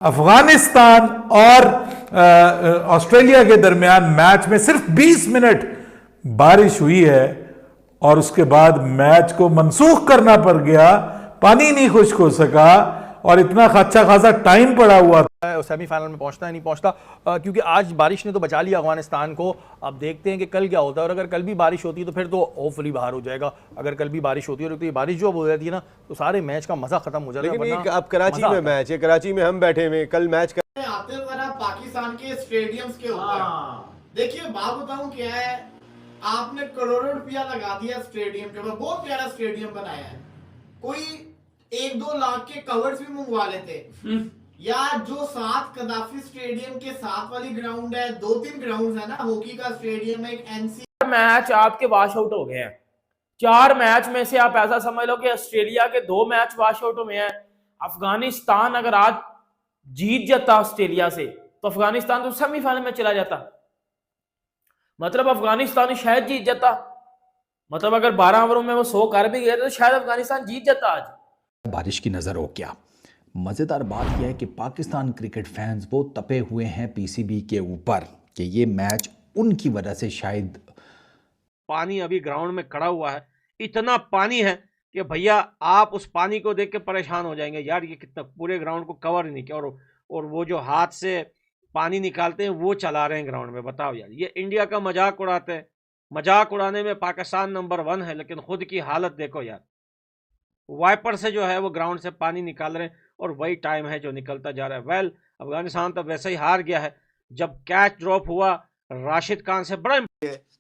अफगानिस्तान और ऑस्ट्रेलिया के दरमियान मैच में सिर्फ 20 मिनट बारिश हुई है और उसके बाद मैच को मनसूख करना पड़ गया, पानी नहीं खुश्क हो सका और इतना अच्छा खासा टाइम पड़ा हुआ था। सेमीफाइनल में पहुंचता है नहीं पहुंचता, क्योंकि आज बारिश ने तो बचा लिया अफगानिस्तान को। अब देखते हैं कि कल क्या होता है, और अगर कल भी बारिश होती है तो फिर तो होपफुली बाहर हो जाएगा। अगर कल भी बारिश होती है तो ये बारिश जो हो जाती है ना तो सारे मैच का मजा खत्म हो जाता है। लेकिन अब कराची में मैच है, कराची में हम बैठे हुए, कल मैच आते हैं जरा पाकिस्तान के स्टेडियम्स के ऊपर। देखिए बात बताऊं क्या है, आपने करोड़ों रुपया लगा दिया स्टेडियम के ऊपर, बहुत प्यारा स्टेडियम बनाया है, कोई 1-2 लाख के कवर्स भी मंगवा लेते। या जो साथ कदाफी स्टेडियम के साथ वाली ग्राउंड है, 2-3 ग्राउंड है ना, हॉकी का स्टेडियम है, एक एनसी मैच आपके वॉश आउट हो गए हैं। 4 मैच में से आप ऐसा समझ लो कि ऑस्ट्रेलिया के 2 मैच वॉश आउट हुए हैं। अफगानिस्तान अगर आज जीत जाता ऑस्ट्रेलिया से तो अफगानिस्तान तो सेमीफाइनल में चला जाता, मतलब अफगानिस्तान शायद जीत जाता। मतलब अगर 12 ओवरों में वो 100 कर भी गए तो शायद अफगानिस्तान जीत जाता आज। बारिश की नज़र हो क्या। मज़ेदार बात यह है कि पाकिस्तान क्रिकेट फैंस वो तपे हुए हैं पीसीबी के ऊपर कि ये मैच उनकी वजह से शायद। पानी अभी ग्राउंड में खड़ा हुआ है, इतना पानी है कि भैया आप उस पानी को देख के परेशान हो जाएंगे, यार ये कितना, पूरे ग्राउंड को कवर ही नहीं किया। और वो जो हाथ से पानी निकालते हैं वो चला रहे हैं ग्राउंड में। बताओ यार, ये इंडिया का मजाक उड़ाते हैं। मजाक उड़ाने में पाकिस्तान नंबर 1 है, लेकिन खुद की हालत देखो यार। वाइपर से जो है वो ग्राउंड से पानी निकाल रहे हैं और वही टाइम है जो निकलता जा रहा है। वेल, अफगानिस्तान तो वैसे ही हार गया है। जब कैच ड्रॉप हुआ राशिद खान से, बड़ा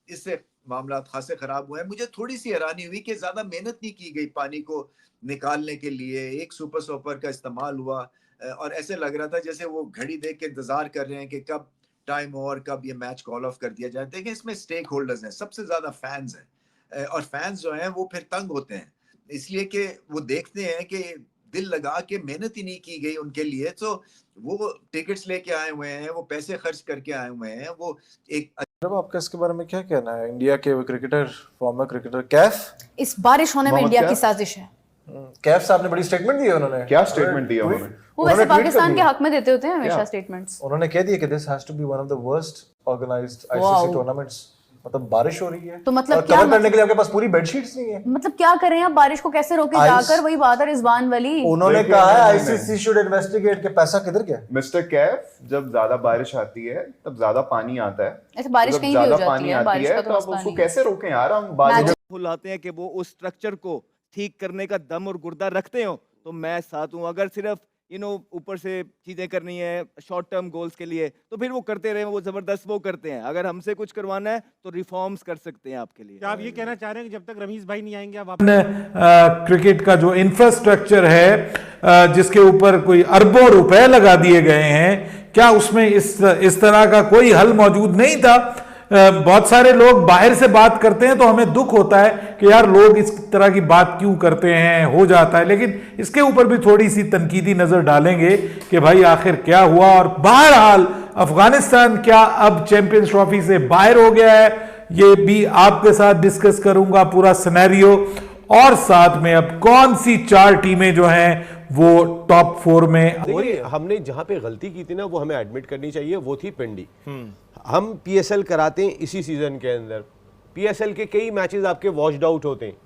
इससे मामला खासे खराब हुए हैं। मुझे थोड़ी सी हैरानी हुई कि ज्यादा मेहनत नहीं की गई पानी को निकालने के लिए। एक सुपर सोपर का इस्तेमाल हुआ और ऐसे लग रहा था जैसे वो घड़ी देख के इंतजार कर रहे हैं कि कब टाइम हो और कब ये मैच कॉल ऑफ कर दिया जाए। देखिए इसमें स्टेक होल्डर्स हैं, सबसे ज्यादा फैंस हैं और फैंस जो हैं वो फिर तंग होते हैं इसलिए कि वो देखते हैं कि दिल लगा के मेहनत ही नहीं की गई उनके लिए, तो वो टिकट्स लेके आए हुए हैं, वो पैसे खर्च करके आए हुए हैं। वो एक आपका इसके बारे में क्या कहना है? इंडिया के क्रिकेटर, फॉर्मर क्रिकेटर कैफ, इस बारिश होने में इंडिया की साजिश है। कैफ साहब ने बड़ी स्टेटमेंट दी है। उन्होंने क्या स्टेटमेंट दिया? वो वैसे पाकिस्तान के हक में देते होते हैं हमेशा स्टेटमेंट्स। उन्होंने कह दिया कि this has to be one of the worst organised ICC tournaments. मतलब बारिश हो रही है तो मतलब क्या कवर करने के लिए आपके पास पूरी बेडशीट्स नहीं है। मतलब क्या करें आप, बारिश को कैसे रोके जाकर? वही बात है रिजवान वली, उन्होंने कहा है आईसीसी शुड इन्वेस्टिगेट के पैसा किधर गया। मिस्टर कैफ, जब ज्यादा बारिश आती है तब ज्यादा पानी आता है। ऐसे बारिश कहीं भी हो जाती है, बारिश का तो उसको कैसे रोकें यार? हम बारिश भुलाते हैं कि वो उस स्ट्रक्चर को ठीक करने का दम और गुर्दा रखते हो तो मैं साथ हूं। अगर सिर्फ ऊपर से चीजें करनी है शॉर्ट टर्म गोल्स के लिए तो फिर वो करते रहे, वो जबरदस्त वो करते हैं। अगर हमसे कुछ करवाना है तो रिफॉर्म्स कर सकते हैं आपके लिए। क्या आप ये कहना चाह रहे हैं कि जब तक रमीज भाई नहीं आएंगे आप क्रिकेट का जो इंफ्रास्ट्रक्चर है जिसके ऊपर कोई अरबों रुपए लगा दिए गए हैं, क्या उसमें इस तरह का कोई हल मौजूद नहीं था? बहुत सारे लोग बाहर से बात करते हैं तो हमें दुख होता है कि यार लोग इस तरह की बात क्यों करते हैं, हो जाता है। लेकिन इसके ऊपर भी थोड़ी सी तनकीदी नजर डालेंगे कि भाई आखिर क्या हुआ। और बहरहाल अफगानिस्तान क्या अब चैंपियंस ट्रॉफी से बाहर हो गया है, ये भी आपके साथ डिस्कस करूंगा पूरा सिनेरियो। और साथ में अब कौन सी 4 टीमें जो हैं वो टॉप 4 में। हमने जहां पे गलती की थी ना वो हमें एडमिट करनी चाहिए, वो थी पिंडी। हम पीएसएल कराते हैं इसी सीजन के अंदर, पीएसएल के कई मैचेस आपके वॉश्ड आउट होते हैं।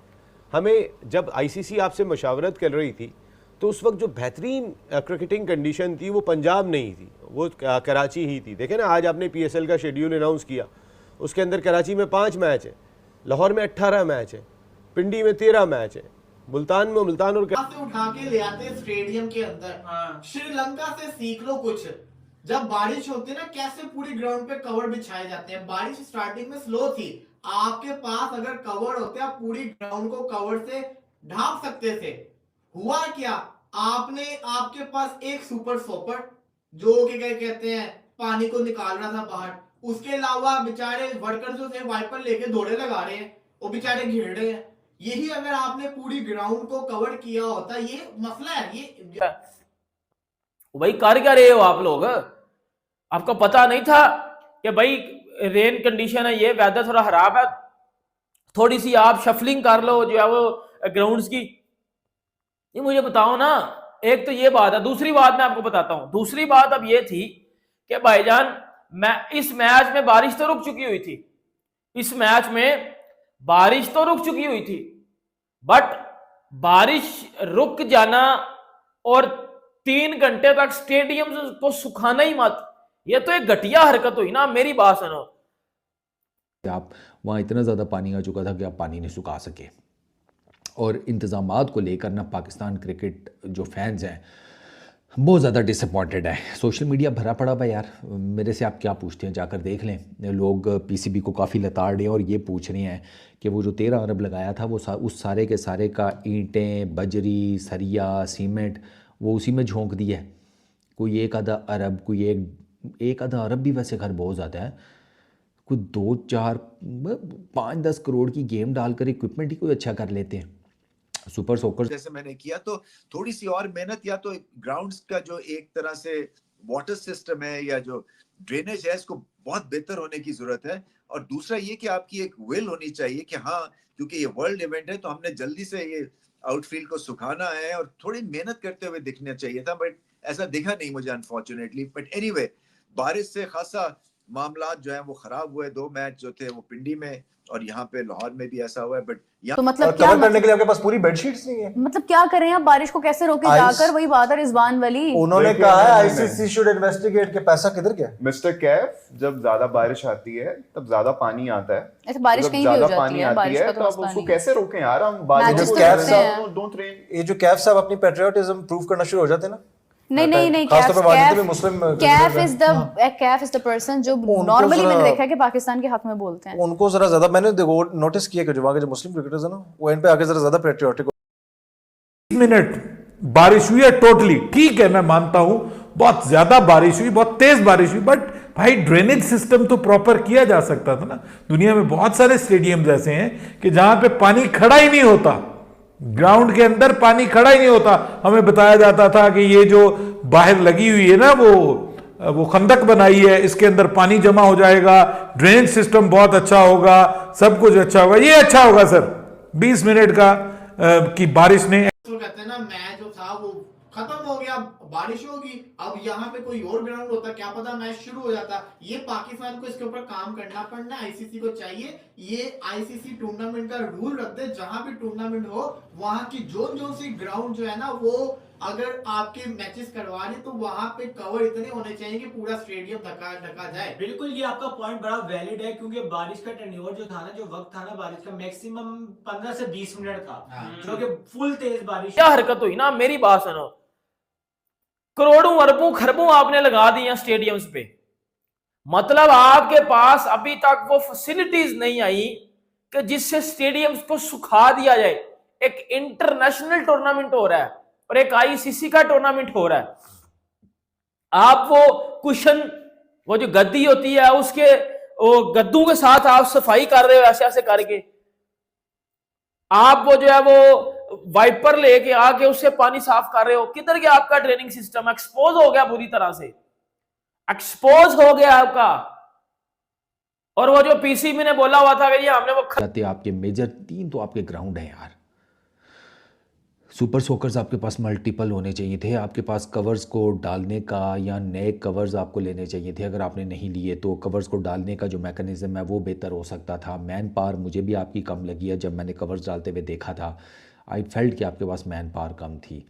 हमें जब आईसीसी आपसे मशावरत कर रही थी तो उस वक्त जो बेहतरीन क्रिकेटिंग कंडीशन थी वो पंजाब नहीं थी, वो कराची ही थी। देखें ना, आज आपने पीएसएल का शेड्यूल अनाउंस किया, उसके अंदर कराची में 5 मैच है, लाहौर में 18 मैच है, पिंडी में 13 मैच है, मुल्तान में मुल्तान और से उठा के ले आते स्टेडियम के अंदर। श्रीलंका से सीख लो कुछ। जब बारिश होती है ना, कैसे पूरी ग्राउंड पे कवर बिछाए जाते हैं। बारिश स्टार्टिंग में स्लो थी, आपके पास अगर कवर होते आप पूरी ग्राउंड को कवर से ढांप सकते थे। हुआ क्या, आपने आपके पास एक सुपर सोपर जो कि कहते हैं पानी को निकाल रहा था बाहर, उसके अलावा बेचारे वर्कर्स जो थे वाइपर लेके दौड़े लगा रहे हैं, वो बेचारे घिर रहे हैं। यही अगर आपने पूरी ग्राउंड को कवर किया होता, ये मसला है। ये भाई कर क्या रहे हो आप लोग? आपको पता नहीं था कि भाई रेन कंडीशन है, ये वेदर थोड़ा खराब है, थोड़ी सी आप शफलिंग कर लो जो है वो ग्राउंड्स की। ये मुझे बताओ ना, एक तो ये बात है। दूसरी बात मैं आपको बताता हूं। दूसरी बात अब ये थी कि भाईजान इस मैच में बारिश तो रुक चुकी हुई थी, इस मैच में बारिश तो रुक चुकी हुई थी, बट बारिश रुक जाना और 3 घंटे तक स्टेडियम को सुखाना ही मत, ये तो एक घटिया हरकत हुई ना। मेरी बात सुनो, आप वहाँ इतना ज़्यादा पानी आ चुका था कि आप पानी नहीं सुखा सके। और इंतज़ामात को लेकर ना पाकिस्तान क्रिकेट जो फैंस हैं बहुत ज़्यादा डिसअपॉइंटेड है। सोशल मीडिया भरा पड़ा हुआ यार, मेरे से आप क्या पूछते हैं जाकर देख लें। लोग पीसीबी को काफ़ी लताड़ रहे हैं और ये पूछ रहे हैं कि वो जो 13 अरब लगाया था वो उस सारे के सारे का ईंटें, बजरी, सरिया, सीमेंट वो उसी में झोंक दिया है। कोई 1 आधा अरब, कोई एक आधा अरब भी वैसे खैर बहुत ज़्यादा है, कोई 2, 4, 5, 10 करोड़ की गेम डालकर इक्विपमेंट ही कोई अच्छा कर लेते हैं। सुपर सोकर जैसे मैंने किया तो थोड़ी सी और मेहनत, या तो ग्राउंड्स का जो एक तरह से वाटर सिस्टम है या जो ड्रेनेज है इसको बहुत बेहतर होने की जरूरत है। और दूसरा ये कि आपकी एक विल होनी चाहिए कि हाँ, क्योंकि ये वर्ल्ड इवेंट है तो हमने जल्दी से ये आउटफील्ड को सुखाना है और थोड़ी मेहनत करते हुए दिखना चाहिए था, बट ऐसा दिखा नहीं मुझे अनफॉर्चुनेटली। बट एनीवे, बारिश से खासा मामला जो है वो खराब हुए। 2 मैच जो थे वो पिंडी में और यहाँ पे लाहौर में भी ऐसा हुआ है। बट तो मतलब क्या कवर करने के लिए आपके पास पूरी बेडशीट्स नहीं है, मतलब क्या करें आप, बारिश को कैसे रोके जाकर? वही बात है रिजवान वली, उन्होंने कहा है आईसीसी शुड इन्वेस्टिगेट के पैसा किधर गया। मिस्टर कैफ, जब ज्यादा बारिश आती है तब ज्यादा पानी आता है। ऐसे बारिश कहीं भी हो जाती है, बारिश का तो आप उसको कैसे रोकें यार? हम ये जो कैफ साहब अपनी पेट्रियोटिज्म प्रूव करना शुरू हो जाते हैं ना, नहीं कैफ इज द पर्सन जो नॉर्मली मैंने देखा है कि पाकिस्तान के हक में बोलते हैं। उनको जरा ज्यादा मैंने देखो नोटिस किया कि जो वहां के जो मुस्लिम क्रिकेटर्स हैं ना वो इन पे आगे जरा ज्यादा पेट्रियोटिक। मिनट बारिश हुई है, टोटली ठीक है, मैं मानता हूं बहुत ज्यादा बारिश हुई, बहुत तेज बारिश हुई, बट भाई ड्रेनेज सिस्टम तो प्रॉपर किया जा सकता था ना। दुनिया में बहुत सारे स्टेडियम्स ऐसे हैं कि जहां पे पानी खड़ा ही नहीं होता, ग्राउंड के अंदर पानी खड़ा ही नहीं होता। हमें बताया जाता था कि ये जो बाहर लगी हुई है ना वो खंदक बनाई है, इसके अंदर पानी जमा हो जाएगा, ड्रेनेज सिस्टम बहुत अच्छा होगा, सब कुछ अच्छा होगा। ये अच्छा होगा सर, 20 मिनट का की बारिश ने, तो कहते हैं ना मैच जो था वो खत्म हो गया, बारिश होगी, अब यहाँ पे कोई और ग्राउंड होता क्या पता मैच शुरू हो जाता। ये पाकिस्तान को इसके ऊपर काम करना पड़ना, आईसीसी को चाहिए ये आईसीसी टूर्नामेंट का रूल रख दे, जहां भी टूर्नामेंट हो वहां की जोन सी ग्राउंड जो है ना वो अगर आपके मैचेस करवा रहे तो वहां पे कवर इतने होने चाहिए कि पूरा स्टेडियम ढका जाए। बिल्कुल, ये आपका पॉइंट बड़ा वैलिड है, क्योंकि बारिश का टेन्योर जो था ना, जो वक्त था ना बारिश का, मैक्सिमम 15 से 20 मिनट था, जो कि फुल तेज बारिश। क्या हरकत हुई ना। मेरी बात सुनो, करोड़ों अरबों खरबों आपने लगा दी स्टेडियम्स पे, मतलब आपके पास अभी तक वो फैसिलिटीज नहीं आई कि जिससे स्टेडियम्स को सुखा दिया जाए। एक इंटरनेशनल टूर्नामेंट हो रहा है और एक आईसीसी का टूर्नामेंट हो रहा है, आप वो कुशन, वो जो गद्दी होती है उसके वो गद्दों के साथ आप सफाई कर रहे हो ऐसे ऐसे करके, आप वो जो है वो वाइपर लेके आके उससे पानी साफ कर रहे हो। किधर गया आपका ड्रेनिंग सिस्टम? एक्सपोज हो गया, पूरी तरह से एक्सपोज हो गया आपका। और वो जो पीसीबी ने बोला हुआ था कि ये हमने वो आपके मेजर 3 तो आपके ग्राउंड है यार। सुपर सोकर्स आपके पास मल्टीपल होने चाहिए थे, आपके पास कवर्स को डालने का या नए कवर्स आपको लेने चाहिए थे। अगर आपने नहीं लिए तो कवर्स को डालने का जो मैकेनिज्म है वो बेहतर हो सकता था। मैन पावर मुझे भी आपकी कम लगी है, जब मैंने कवर्स डालते हुए देखा था आई फेल्ट कि आपके पास मैन पावर कम थी,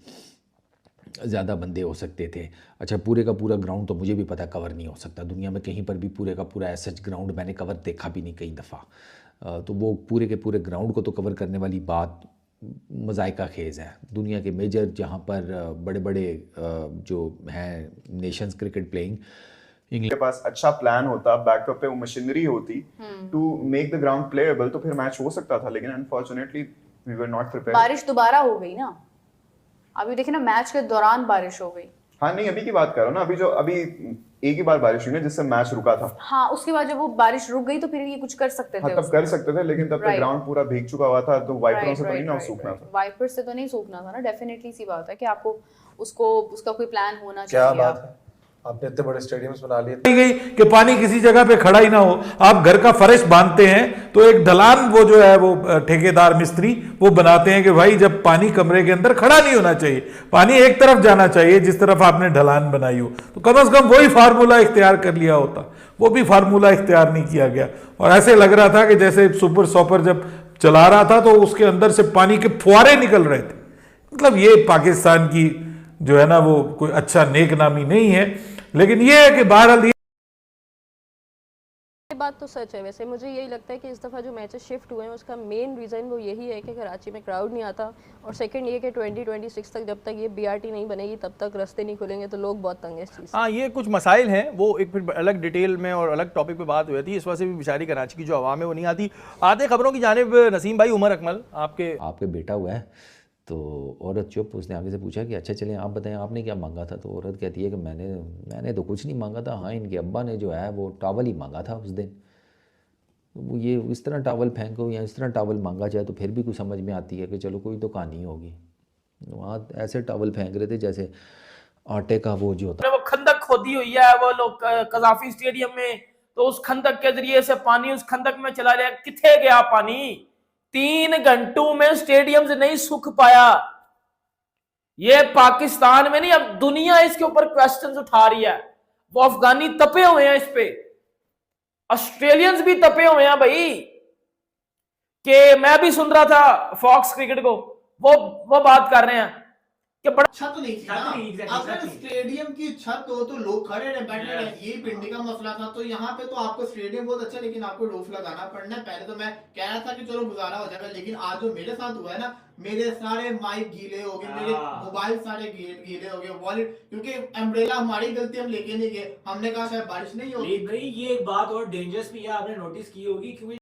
ज़्यादा बंदे हो सकते थे। अच्छा, पूरे का पूरा ग्राउंड तो मुझे भी पता कवर नहीं हो सकता, दुनिया में कहीं पर भी पूरे का पूरा ऐसा ग्राउंड मैंने कवर देखा भी नहीं कई दफ़ा। तो वो पूरे के पूरे ग्राउंड को तो कवर करने वाली बात मज़ाइका खेज़ है। दुनिया के मेजर जहाँ पर बड़े बड़े जो हैं नेशंस क्रिकेट प्लेइंग, इंग्लैंड के पास अच्छा प्लान होता, बैकअप पे वो मशीनरी होती to make the ground playable, तो फिर मैच हो सकता था, लेकिन unfortunately we were not prepared. बारिश दोबारा हो गई ना, अभी देखिए ना मैच के दौरान बारिश हो गई। हाँ नहीं, अभी की बात कर रहा हूँ ना, अभी एक ही बार बारिश हुई ना जिससे मैच रुका था। हाँ, उसके बाद जब वो बारिश रुक गई तो फिर ये कुछ कर सकते थे। हाँ, तब कर सकते थे, लेकिन तब तक ग्राउंड पूरा भीग चुका हुआ था, तो वाइपरों से तो नहीं ना सूखना था। वाइपर से तो नहीं सूखना था ना, डेफिनेटली सी बात है कि आपको उसका कोई प्लान होना चाहिए। क्या बात है, आपने इतने बड़े स्टेडियम्स बना लिए। गई कि पानी किसी जगह पे खड़ा ही ना हो। आप घर का फर्श बांधते हैं तो एक ढलान वो जो है वो ठेकेदार मिस्त्री वो बनाते हैं कि भाई जब पानी कमरे के अंदर खड़ा नहीं होना चाहिए, पानी एक तरफ जाना चाहिए जिस तरफ आपने ढलान बनाई हो। तो कम से कम वही फार्मूला इख्तियार कर लिया होता, वो भी फार्मूला इख्तियार नहीं किया गया। और ऐसे लग रहा था कि जैसे सुपर सॉपर जब चला रहा था तो उसके अंदर से पानी के फुहारे निकल रहे थे। मतलब ये पाकिस्तान की जो है ना वो कोई अच्छा नेक नामी नहीं है। लेकिन ये है कि बहरहाल ये बात तो सच है। वैसे मुझे यही लगता है कि इस दफ़ा जो मैचेस शिफ्ट हुए हैं उसका मेन रीज़न वो यही है कि कराची में क्राउड नहीं आता, और सेकंड ये कि 2026 तक जब तक ये बीआरटी नहीं बनेगी तब तक रास्ते नहीं खुलेंगे, तो लोग बहुत तंग है इस चीज़। हाँ, ये कुछ मसाइल हैं, वो एक फिर अलग डिटेल में और अलग टॉपिक पे बात हुई थी। इस वजह से भी बेचारी कराची की जो आवाम है वो नहीं आती। आते खबरों की जानिब नसीम भाई, उमर अकमल आपके बेटा हुआ है तो औरत चुप। उसने आगे से पूछा कि अच्छा चलें आप बताएं आपने क्या मांगा था। तो औरत कहती है कि मैंने तो कुछ नहीं मांगा था, हाँ इनके अब्बा ने जो है वो टॉवल ही मांगा था उस दिन। तो वो ये इस तरह टॉवल फेंको या इस तरह टॉवल मांगा जाए तो फिर भी कुछ समझ में आती है कि चलो कोई तो कहानी होगी। वहाँ ऐसे टॉवल फेंक रहे थे जैसे आटे का वो जो होता है। वो खंदक खोदी हुई है वो लोग कजाफी स्टेडियम में, तो उस खंदक के जरिए से पानी उस खंदक में चला गया। किथे गया पानी? 3 घंटों में स्टेडियम से नहीं सूख पाया। ये पाकिस्तान में नहीं, अब दुनिया इसके ऊपर क्वेश्चंस उठा रही है। वो अफगानी तपे हुए हैं इस पे, ऑस्ट्रेलियंस भी तपे हुए हैं भाई। कि मैं भी सुन रहा था फॉक्स क्रिकेट को, वो बात कर रहे हैं कि बड़ा छत नहीं थी ना। अगर स्टेडियम की छत हो तो लोग खड़े रहे बैठे रहे, ये पिंडी का मसला था। तो यहाँ पे तो आपको स्टेडियम बहुत अच्छा, लेकिन आपको रूफ लगाना पड़ना है। पहले तो मैं कह रहा था कि चलो गुजारा हो जाएगा, लेकिन आज जो मेरे साथ हुआ है ना, मेरे सारे माइक गीले हो गए, मेरे मोबाइल सारे गीले हो गए, वॉलेट, क्योंकि अम्ब्रेला हमारी गलती, हम लेके नहीं गए। हमने कहा शायद बारिश नहीं होगी। भाई ये एक बात और डेंजरस भी है, आपने नोटिस की होगी, क्योंकि